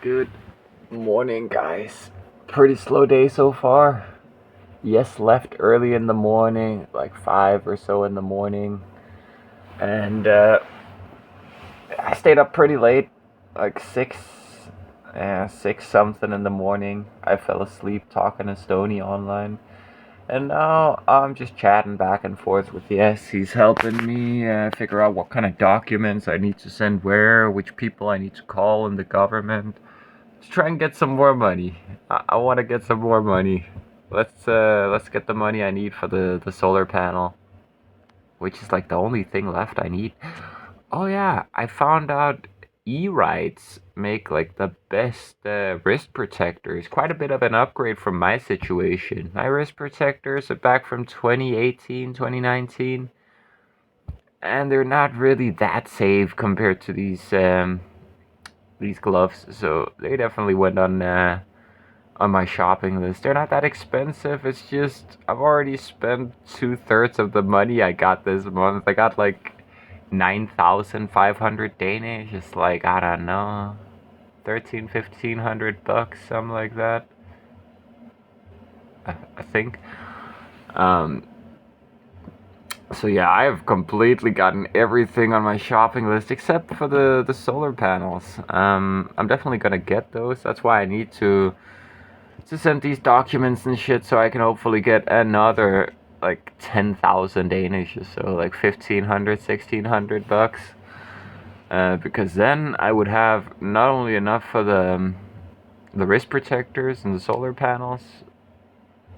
Good morning, guys. Pretty slow day so far. Yes, left early in the morning, like 5 or so in the morning. And I stayed up pretty late, like 6 something in the morning. I fell asleep talking to Stony online. And now I'm just chatting back and forth with Yes. He's helping me figure out what kind of documents I need to send where, which people I need to call in the government. Let's try and get some more money. I want to get some more money. Let's get the money I need for the solar panel, which is like the only thing left I need. Oh yeah, I found out e-rides make like the best wrist protectors. Quite a bit of an upgrade from my situation. My wrist protectors are back from 2018, 2019, and they're not really that safe compared to these gloves. So they definitely went on my shopping list. They're not that expensive. It's just I've already spent 2/3 of the money I got this month. I got like 9,500 Danish. It's like I don't know, 1,500 bucks, something like that. I think. Um. So yeah, I have completely gotten everything on my shopping list except for the solar panels. I'm definitely gonna get those. That's why I need to send these documents and shit so I can hopefully get another like 10,000 Danish or so, like 1,500, 1,600 bucks. Because then I would have not only enough for the wrist protectors and the solar panels.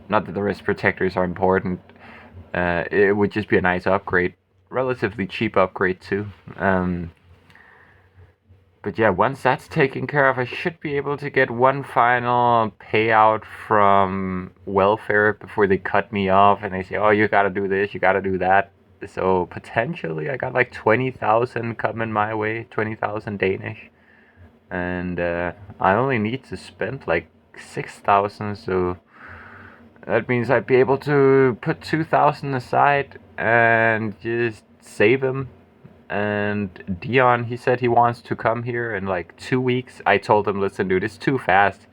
Not that the wrist protectors are important. It would just be a nice upgrade, relatively cheap upgrade too. But yeah, once that's taken care of, I should be able to get one final payout from welfare before they cut me off and they say, oh, you gotta do this, you gotta do that. So potentially I got like 20,000 coming my way, 20,000 Danish. And I only need to spend like 6,000, so that means I'd be able to put 2,000 aside and just save them. And Dion, he said he wants to come here in like 2 weeks. I told him, listen, dude, it's too fast.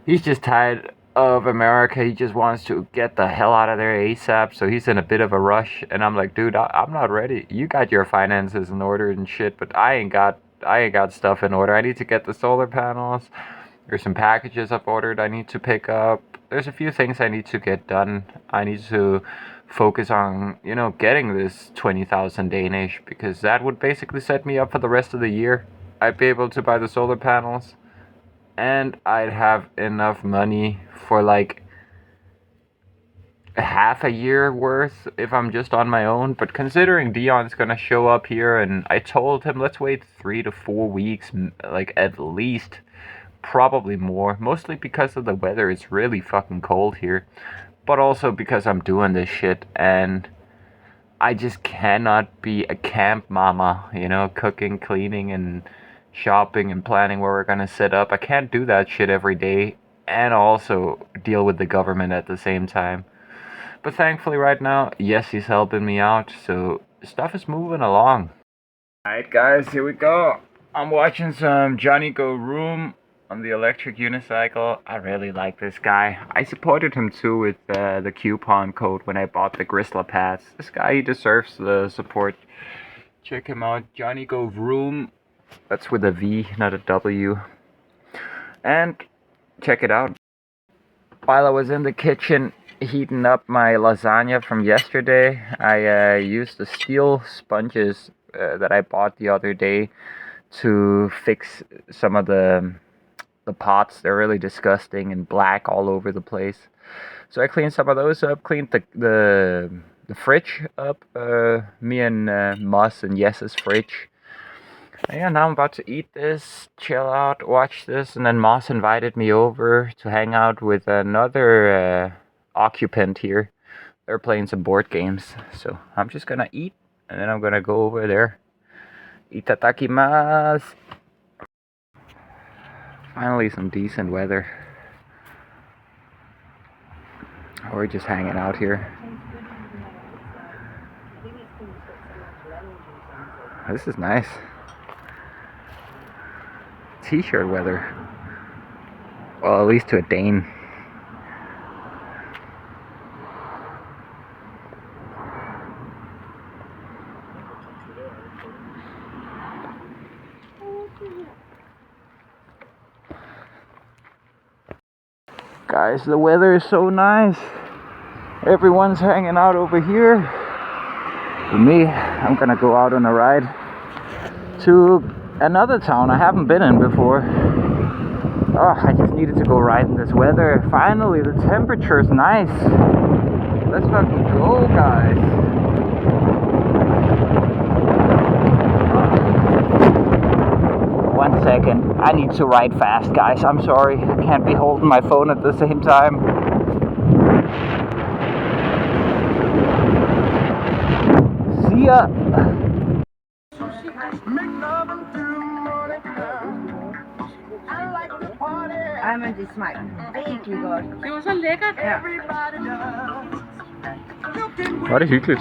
He's just tired of America. He just wants to get the hell out of there ASAP. So he's in a bit of a rush. And I'm like, dude, I'm not ready. You got your finances in order and shit, but I ain't got stuff in order. I need to get the solar panels. There's some packages I've ordered I need to pick up. There's a few things I need to get done. I need to focus on, getting this 20,000 Danish because that would basically set me up for the rest of the year. I'd be able to buy the solar panels and I'd have enough money for like half a year worth if I'm just on my own. But considering Dion's gonna show up here and I told him let's wait 3 to 4 weeks, like at least, probably more, mostly because of the weather. It's really fucking cold here, but also because I'm doing this shit and I just cannot be a camp mama, cooking, cleaning, and shopping and planning where we're gonna set up. I can't do that shit every day and also deal with the government at the same time. But thankfully, right now, yes, he's helping me out, so stuff is moving along. Alright, guys, here we go. I'm watching some Johnny Go Room on the electric unicycle. I really like this guy. I supported him too with the coupon code when I bought the Grisla pass. This guy, he deserves the support. Check him out, Johnny Go Room. That's with a V, not a W. And check it out. While I was in the kitchen heating up my lasagna from yesterday, I used the steel sponges that I bought the other day to fix some of the pots. They're really disgusting and black all over the place. So I cleaned some of those up, cleaned the fridge up, me and Moss and Yes's fridge. And yeah, now I'm about to eat this, chill out, watch this, and then Moss invited me over to hang out with another occupant here. They're playing some board games, so I'm just gonna eat, and then I'm gonna go over there. Itadakimasu! Finally some decent weather. We're just hanging out here. This is nice. T-shirt weather. Well, at least to a Dane. Guys, the weather is so nice. Everyone's hanging out over here. For me, I'm gonna go out on a ride to another town I haven't been in before. Oh, I just needed to go ride in this weather. Finally, the temperature is nice. Let's fucking go, guys. One second. I need to ride fast, guys. I'm sorry. I can't be holding my phone at the same time. See ya. Ej, men det smagte virkelig godt. Det var så lækkert. Ja. Var det hyggeligt.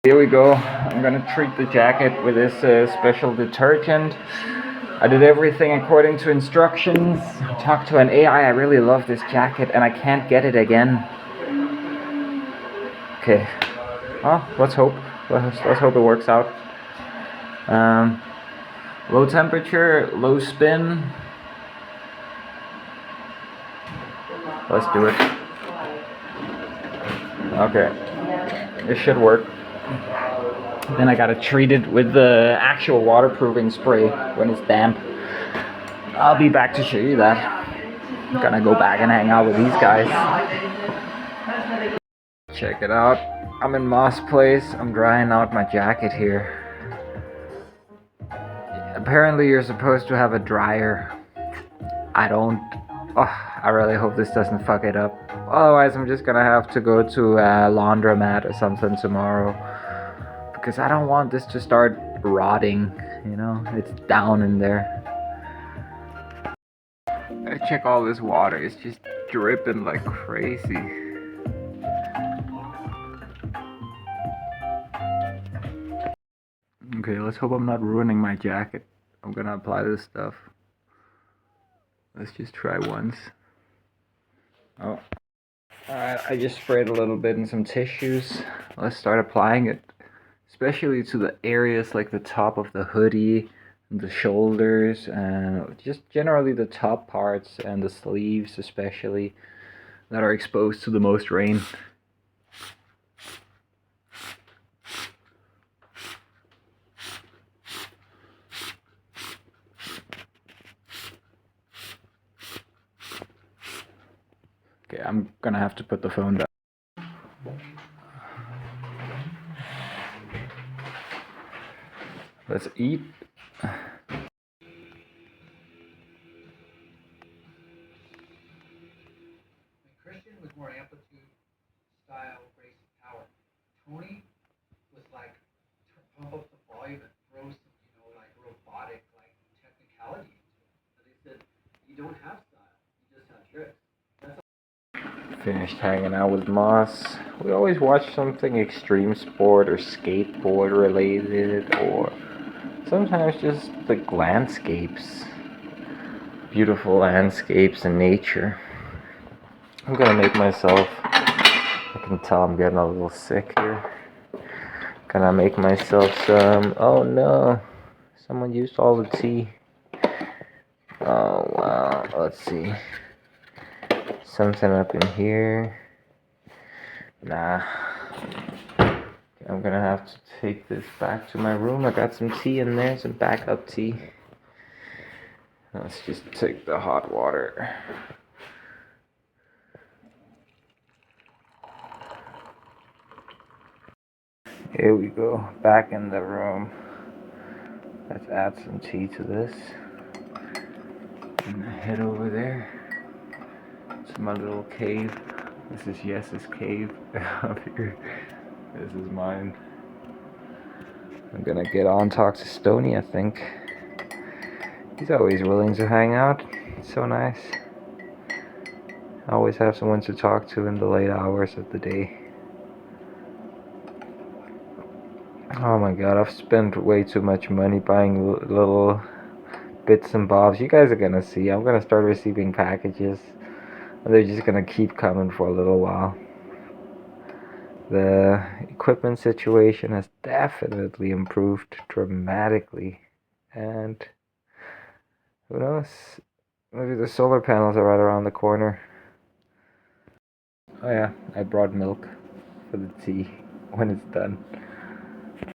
Here we go. I'm gonna treat the jacket with this special detergent. I did everything according to instructions. Talked to an AI. I really love this jacket and I can't get it again. Okay. Oh, let's hope. Let's hope it works out. Low temperature, low spin. Let's do it. Okay. This should work. Then I gotta treat it with the actual waterproofing spray when it's damp. I'll be back to show you that. I'm gonna go back and hang out with these guys. Check it out. I'm in Moss Place. I'm drying out my jacket here. Apparently you're supposed to have a dryer. I don't. Oh, I really hope this doesn't fuck it up. Otherwise I'm just gonna have to go to a laundromat or something tomorrow. Because I don't want this to start rotting, you know? It's down in there. Check all this water. It's just dripping like crazy. Okay, let's hope I'm not ruining my jacket. I'm gonna apply this stuff. Let's just try once. Oh. Alright, I just sprayed a little bit in some tissues. Let's start applying it. Especially to the areas like the top of the hoodie, and the shoulders, and just generally the top parts and the sleeves especially that are exposed to the most rain. Okay, I'm gonna have to put the phone down. Let's eat. Christian was more amplitude, style, grace, and power. Tony was like pump up the volume and throw some, like robotic, like technicality into it. And they said, you don't have style, you just have tricks. Finished hanging out with Moss. We always watch something extreme sport or skateboard related, or sometimes just the landscapes. Beautiful landscapes and nature. I'm gonna make myself, I can tell I'm getting a little sick here. Gonna make myself some, oh no, someone used all the tea. Oh wow, let's see. Something up in here. Nah. I'm gonna have to take this back to my room. I got some tea in there, some backup tea. Let's just take the hot water. Here we go, back in the room. Let's add some tea to this. And head over there to my little cave. This is Yes's cave up here. This is mine. I'm gonna get on, talk to Stony, I think. He's always willing to hang out. It's so nice. I always have someone to talk to in the late hours of the day. Oh my god, I've spent way too much money buying little bits and bobs. You guys are gonna see. I'm gonna start receiving packages. They're just gonna keep coming for a little while. The equipment situation has definitely improved dramatically. And who knows? Maybe the solar panels are right around the corner. Oh yeah, I brought milk for the tea when it's done.